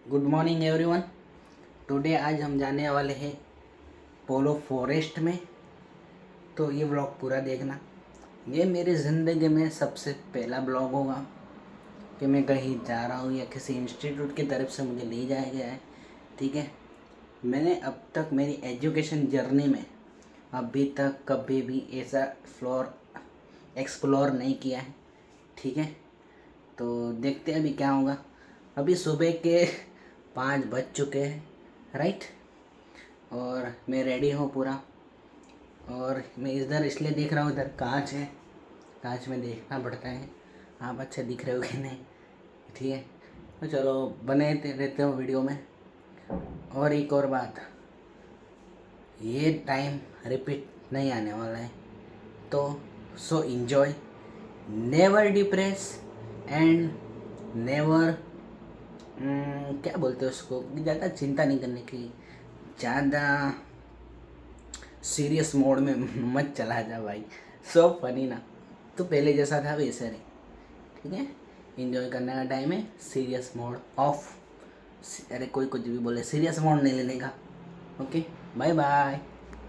Good morning everyone. Today आज हम जाने वाले हैं पोलो फॉरेस्ट में। तो ये ब्लॉग पूरा देखना। ये मेरी ज़िंदगी में सबसे पहला ब्लॉग होगा कि मैं कहीं जा रहा हूँ या किसी इंस्टीट्यूट की तरफ से मुझे ले जाया गया है। ठीक है। मैंने अब तक मेरी एजुकेशन जर्नी में अभी तक कभी भी ऐसा फ्लोर एक्सप्लोर नहीं किया है। ठीक है। तो देखते हैं अभी क्या होगा। अभी सुबह के 5 बज चुके हैं, राइट। और मैं रेडी हूँ पूरा। और मैं इधर इसलिए देख रहा हूँ, इधर कांच है, कांच में देखना पड़ता है आप अच्छे दिख रहे हो कि नहीं। ठीक है। तो चलो बने रहते हो वीडियो में। और एक और बात, ये टाइम रिपीट नहीं आने वाला है, तो सो enjoy, never depress and never क्या बोलते हैं उसको, ज़्यादा चिंता नहीं करने की, ज़्यादा सीरियस मोड में मत चला जा भाई। सो फनी ना, तो पहले जैसा था वैसे नहीं। ठीक है। इंजॉय करने का टाइम है, सीरियस मोड ऑफ। अरे कोई कुछ भी बोले, सीरियस मोड नहीं लेने का। Okay, bye bye.